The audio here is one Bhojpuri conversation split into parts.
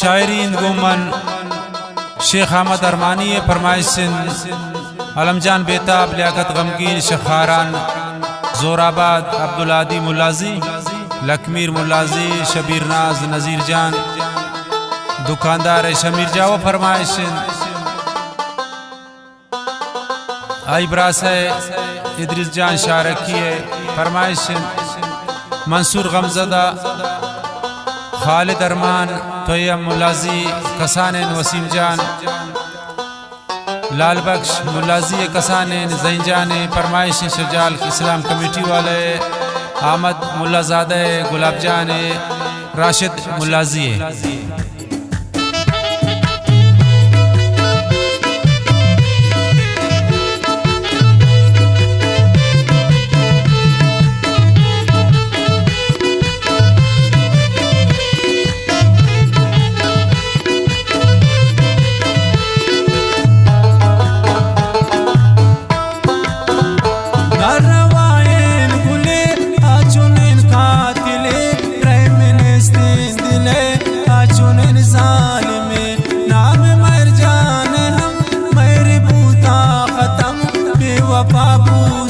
शायरीन गोमन शेख अहमद अरमानी फरमाइश अलमजान बेताब लियाकत गमगीन शखारान जोराबाद अब्दुलादी मुलाजी लकमीर मुलाजी शबीर नाज नज़ीर जान दुकानदार शमीर जाओ फरमाइश आई ब्रास है इद्रिस जान शारकी है फरमाइश मंसूर गमजदा खालिद अरमान तोयम मुलाजी कसानैन वसीम जान लाल बख्श मुलाजी कसानैन जैन जान फरमाइश शजाल इस्लाम कमेटी वाले आमद मुल्लाज़ादा गुलाब जान राशिद मुलाजी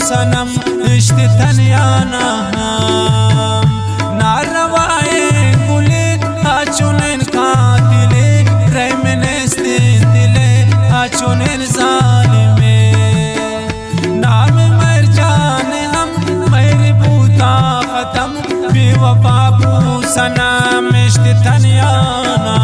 सनम इश्क़ तन्याना नारवाए गुले आचुनेन कातिले रहमनेस्ते दिले आचुनेन जालिमे नाम मर जाने हम मेरे बूता खत्म बेवफा बू सनम इश्क़ तन्याना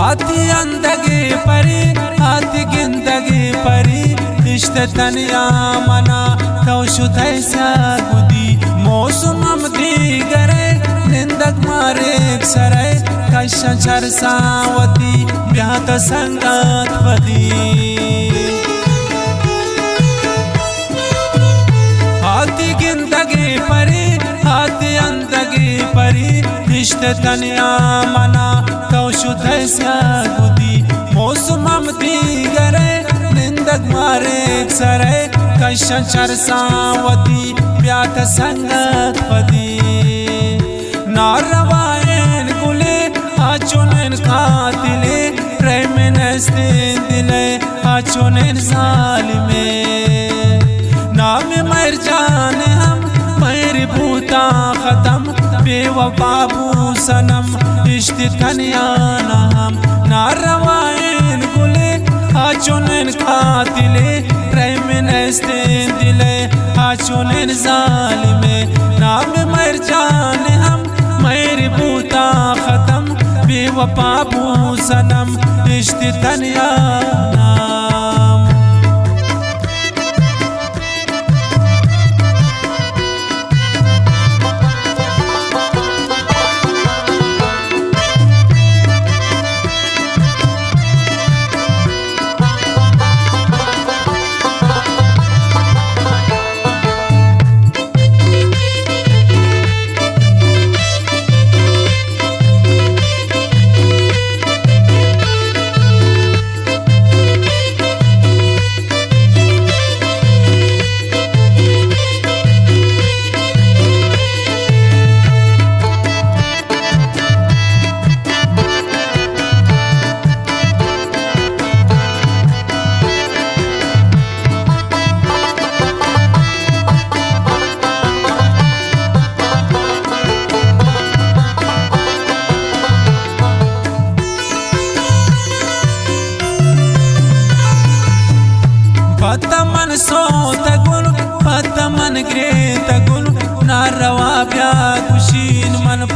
आती अंदगी परी आती गिंदगी परी इश्क़ तन्या मना तौशुद ऐसा गुदी मौसम दी गरे निंदक मारे सरे कशन चरसावती ब्यात संगत बदी आती गिंदगी परी आती अंदगी परी इश्क़ तन्या मना तौशुद ऐसा गुदी मौसम दी गरे निंदक मारे सरे कशन चरसावती ब्यात संगत पदी नारवाएन गुले आचुनेन कातिले रहमनेस्ते दिले आचुनेन जालिमे नाम मर जाने हम मेरे बूता खत्म बेवफा बू सनम इश्क़ तन्याना हम नारवाएन गुले आचुनेन कातिले रहमनेस्ते दिले आचुनेन जालिमे नाम मर जाने हम मेरे बूता खत्म बेवफा बू सनम इश्क़ तन्याना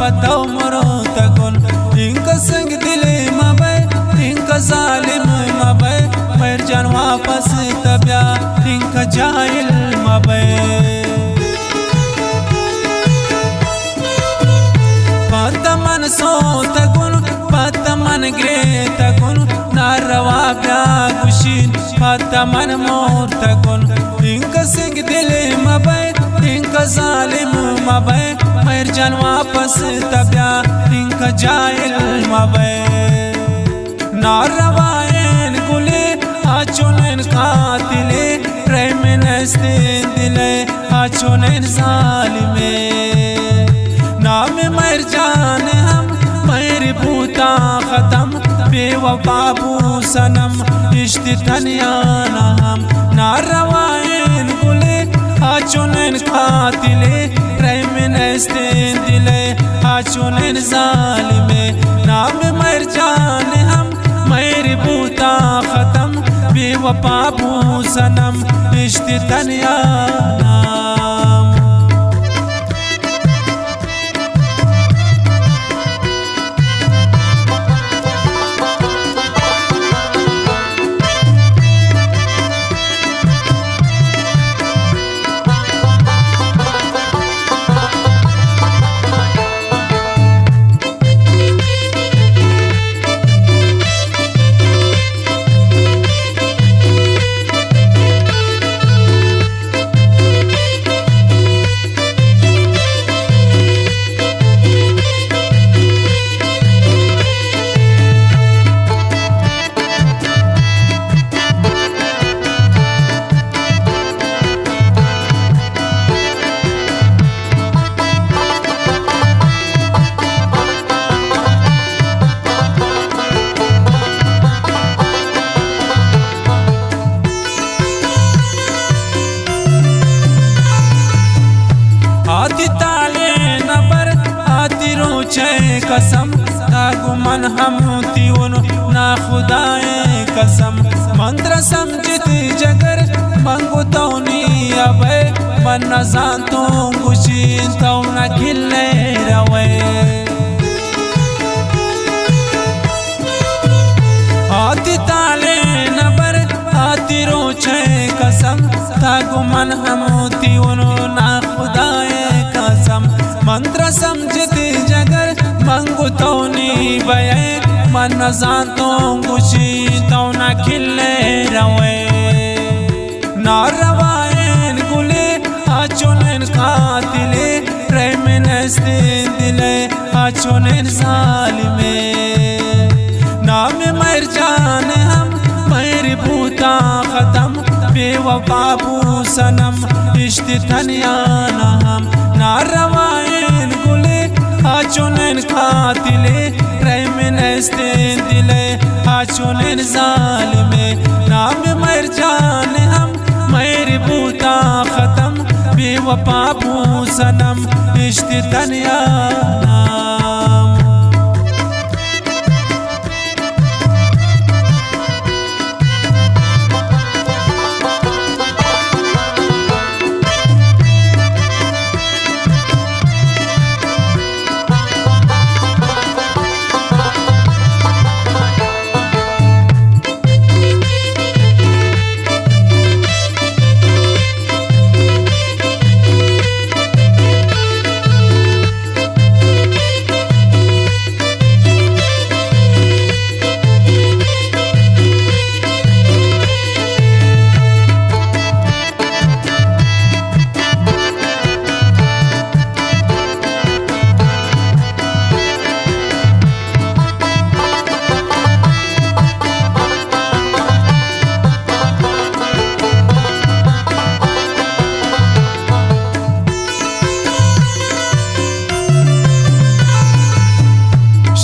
पताओ मरो तगुन इनका संग दिले मबे इनका जालिम मबे मेर जान वापस तब्या इनका जाहिल मबे पतमन सो तगुन पतमन ग्रे तगुन नारवा ब्या गुशीन पतमन मोर तगुन इनका संग दिले मबे इनका जालिम मबे मेर जान वापस तब्या इनका जाहिल मबे नारवायन गुले आचुनन कातिले प्रेम नस्तीन दिले आचुनन जालिमे नाम मेर जान हम मेरी भूता खत्म बेवफाबू सनम इश्क तनियाना हम नारवायन गुले आचुनन कातिले प्रेम नस्तीन दिले आचुनन जालिमे नाम मेर जान हम मेरी भूता खत्म बेवफाबू सनम इश्क तनियाना आती ताले नबर आती रोचे कसम तागुमन हम तीवन ना खुदाए कसम मंत्र समझत जगर मंगो तौनी अबे मन नजान तो गुशीन तो न खिले रवे आती ताले नबर आती रोचे कसम तागुमन हम तीवन ना खुदाए मंत्र समझते जगर मंगो तौनी बये मन नजान तो गुशी तो न खिले रवे नारवायन गुले आचुनन कातिले प्रेम नस्तीन दिले आचुनन जालिमे नाम मेर जान हम मेरी भूता खत्म बेवफाबू सनम इश्क तनियाना हम नारवायन गुले आचुनन कातिले प्रेम नस्तीन दिले आचुनन जालिमे नाम मेर जान हम मेरी भूता खत्म बेवफाबू सनम इश्क तनियाना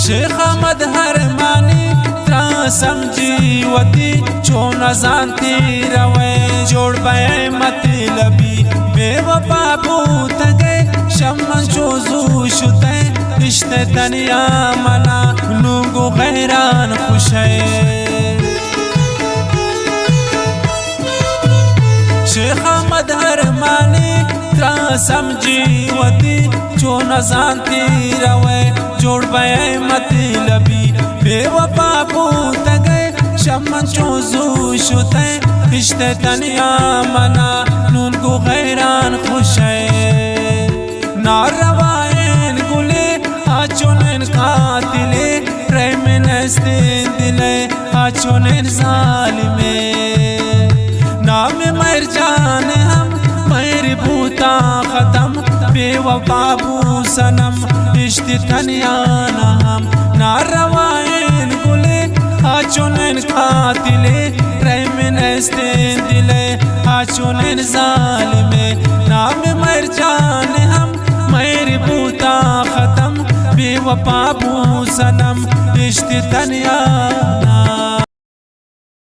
शेख अहमद हरमानी त्रा समझी वती चो न जानती रवे जोड़ बे मतलबी बेवफा भूत गए शमन चोजू शुते रिश्ते तनिया मना लोगो गैरान खुश है शेख अहमद हरमानी را سمجھی وتی چو نزانتی روے جوڑ بے مطلبی بے وفا بوتا گئے شمن چو زو شتے رشتے تنیا منا نون کو غیران خوش ہے ناروائن گلے آچونن قاتلے رحمن استین دلے آچونن ظالمے نام مر جانے ہم میر بوتا ختم بے وفا بو سنم رشتے تنیا ہم ناروائن گلے آچونن قاتلے رحمن استین دلے آچونن ظالمے نام مر جانے ہم میر بوتا ختم بے وفا بو سنم رشتے تنیا